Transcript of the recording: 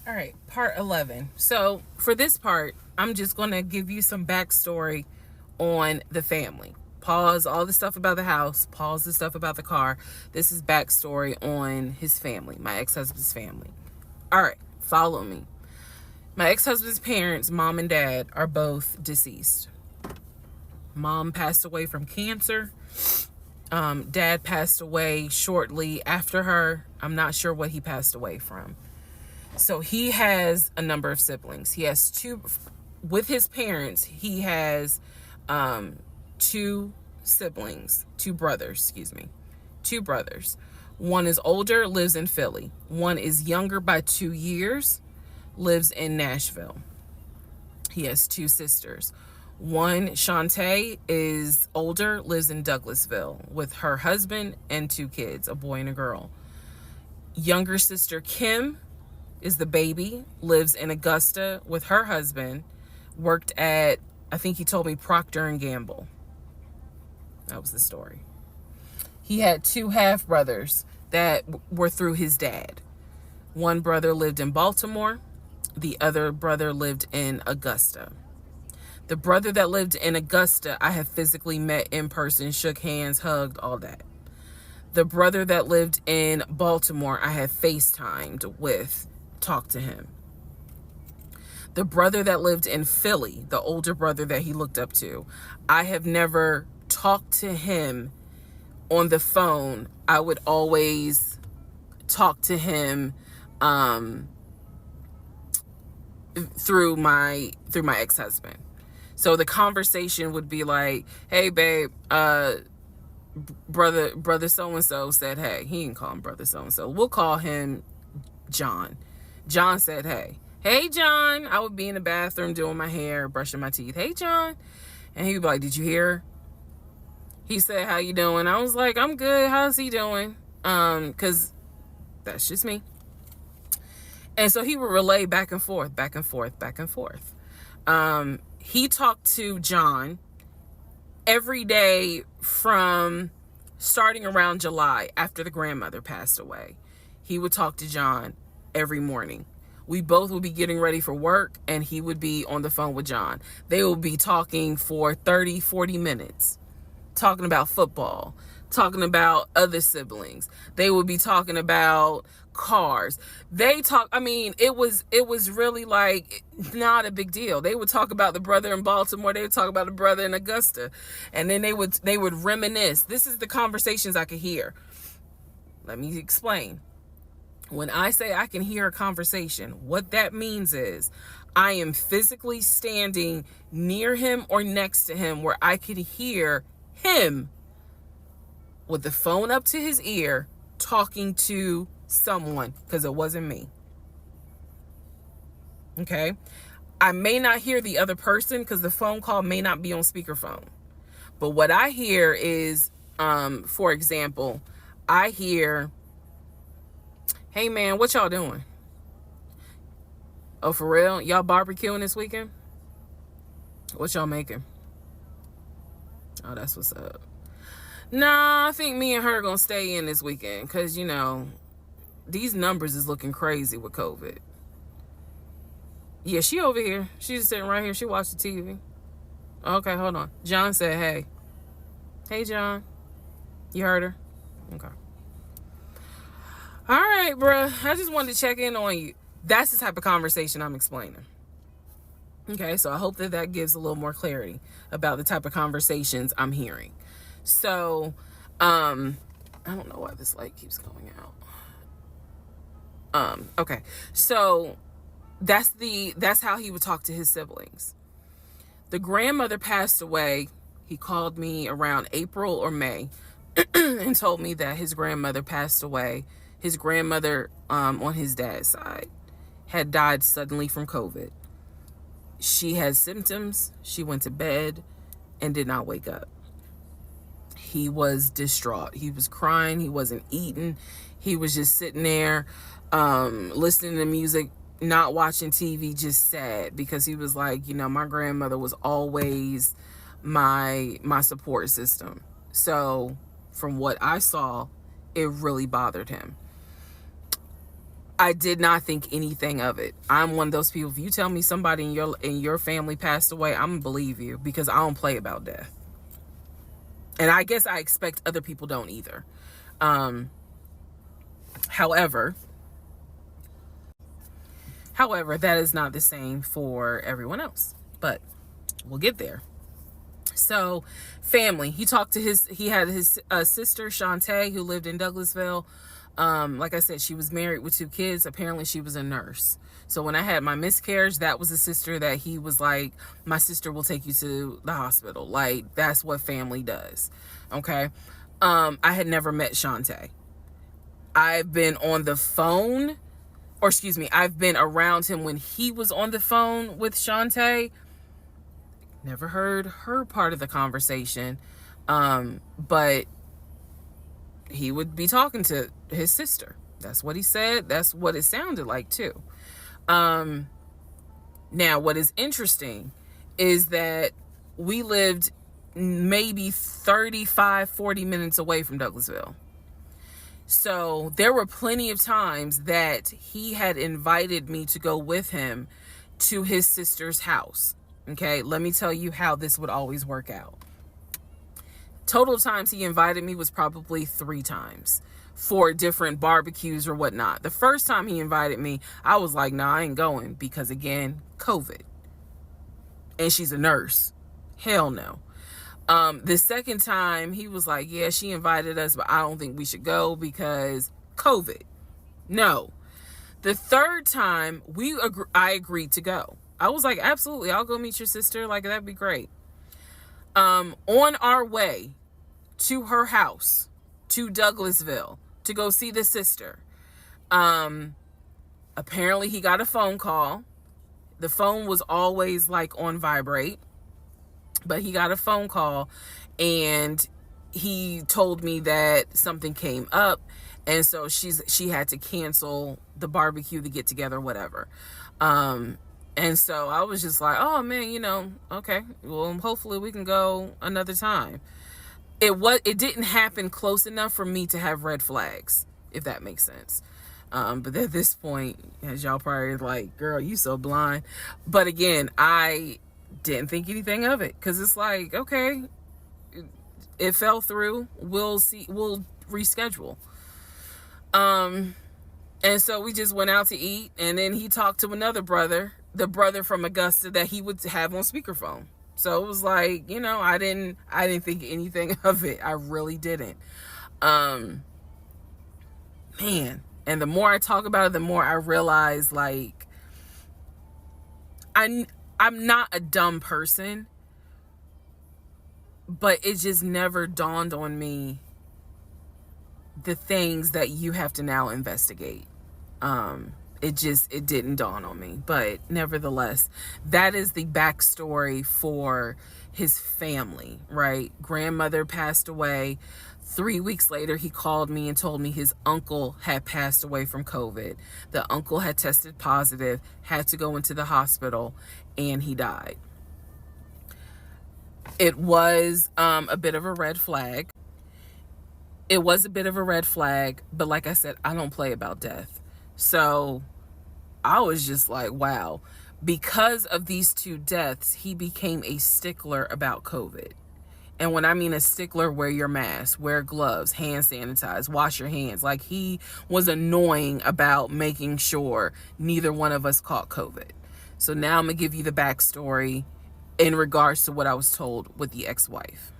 All right, part 11. So for this part, I'm just going to give you some backstory on the family. Pause all the stuff about the house, pause the stuff about the car. This is backstory on his family, my ex-husband's family. All right, follow me. My ex-husband's parents, mom and dad, are both deceased. Mom passed away from cancer. Dad passed away shortly after her. I'm not sure what he passed away from. So he has a number of siblings. He has two, with his parents, he has two siblings, two brothers, excuse me, two brothers. One is older, lives in Philly. One is younger by 2 years, lives in Nashville. He has two sisters. One, Shantae, is older, lives in Douglasville with her husband and two kids, a boy and a girl. Younger sister, Kim, is the baby, lives in Augusta with her husband, worked at, I think he told me, Procter and Gamble. That was the story. He had two half brothers that were through his dad. One brother lived in Baltimore. The other brother lived in Augusta. The brother that lived in Augusta, I have physically met in person, shook hands, hugged, all that. The brother that lived in Baltimore, I have FaceTimed with, talked to him. The brother that lived in Philly, the older brother that he looked up to, I have never talked to him on the phone. I would always talk to him through my ex-husband. So the conversation would be like, hey babe, brother so-and-so said hey. He didn't call him brother so-and-so. We'll call him John. John said hey. Hey John. I would be in the bathroom doing my hair, brushing my teeth. Hey John. And he would be like, did you hear? He said, how you doing? I was like, I'm good. How's he doing? Because that's just me. And so he would relay back and forth, back and forth, back and forth. He talked to John every day from starting around July after the grandmother passed away. He would talk to John every morning. We both would be getting ready for work and he would be on the phone with John. They would be talking for 30, 40 minutes, talking about football, talking about other siblings. They would be talking about cars. It was really like not a big deal. They would talk about the brother in Baltimore, they would talk about the brother in Augusta, and then they would reminisce. This is the conversations I could hear. Let me explain. When I say I can hear a conversation, what that means is I am physically standing near him or next to him where I could hear him with the phone up to his ear talking to someone, because it wasn't me. Okay? I may not hear the other person because the phone call may not be on speakerphone. But what I hear is, for example, I hear, hey man, what y'all doing? Oh, for real? Y'all barbecuing this weekend? What y'all making? Oh, that's what's up. Nah, I think me and her gonna stay in this weekend because, these numbers is looking crazy with COVID. Yeah, she over here. She's just sitting right here. She watched the TV. Okay, hold on. John said, hey. Hey, John. You heard her? Okay. All right, bruh. I just wanted to check in on you. That's the type of conversation I'm explaining. Okay, so I hope that gives a little more clarity about the type of conversations I'm hearing. So, I don't know why this light keeps going out. Okay, so that's how he would talk to his siblings. The grandmother passed away. He called me around April or May and told me that his grandmother passed away. His grandmother, on his dad's side, had died suddenly from COVID. She had symptoms. She went to bed and did not wake up. He was distraught. He was crying. He wasn't eating. He was just sitting there, listening to music, not watching TV, just sad, because he was like, my grandmother was always my support system. So from what I saw, it really bothered him. I did not think anything of it. I'm one of those people, if you tell me somebody in your family passed away, I'm gonna believe you, because I don't play about death. And I guess I expect other people don't either. However, that is not the same for everyone else, but we'll get there. So family, he had his sister Shantae, who lived in Douglasville. Like I said, she was married with 2 kids. Apparently she was a nurse. So when I had my miscarriage, that was a sister that he was like, my sister will take you to the hospital. Like, that's what family does. Okay. I had never met Shantae. I've been on the phone, or excuse me, I've been around him when he was on the phone with Shantae. Never heard her part of the conversation. But he would be talking to his sister. That's what he said. That's what it sounded like too. Now, what is interesting is that we lived maybe 35, 40 minutes away from Douglasville. So there were plenty of times that he had invited me to go with him to his sister's house. Okay, let me tell you how this would always work out. Total times he invited me was probably 3 times for different barbecues or whatnot. The first time he invited me, I was like, nah, I ain't going, because again, COVID. And she's a nurse. Hell no. The second time he was like, yeah, she invited us, but I don't think we should go because COVID. No. The third time I agreed to go. I was like, absolutely, I'll go meet your sister. Like, that'd be great. On our way to her house, to Douglasville, to go see the sister, apparently he got a phone call. The phone was always like on vibrate, but he got a phone call and he told me that something came up, and so she had to cancel the barbecue, the get together, whatever. And so I was just like, oh man, okay, well, hopefully we can go another time. It didn't happen close enough for me to have red flags, if that makes sense. But at this point, as y'all probably like, girl, you so blind. But again, I didn't think anything of it, because it's like, okay, it fell through. We'll see. We'll reschedule. And so we just went out to eat, and then he talked to another brother, the brother from Augusta that he would have on speakerphone. So it was like, I didn't think anything of it. I really didn't. Man. And the more I talk about it, the more I realize, like, I'm not a dumb person, but it just never dawned on me the things that you have to now investigate. It didn't dawn on me. But nevertheless, that is the backstory for his family, right? Grandmother passed away. 3 weeks later, he called me and told me his uncle had passed away from COVID. The uncle had tested positive, had to go into the hospital, and he died. It was a bit of a red flag. It was a bit of a red flag, but like I said, I don't play about death. So I was just like, wow. Because of these 2 deaths, he became a stickler about COVID. And when I mean a stickler, wear your mask, wear gloves, hand sanitize, wash your hands. Like, he was annoying about making sure neither one of us caught COVID. So now I'm going to give you the backstory in regards to what I was told with the ex-wife.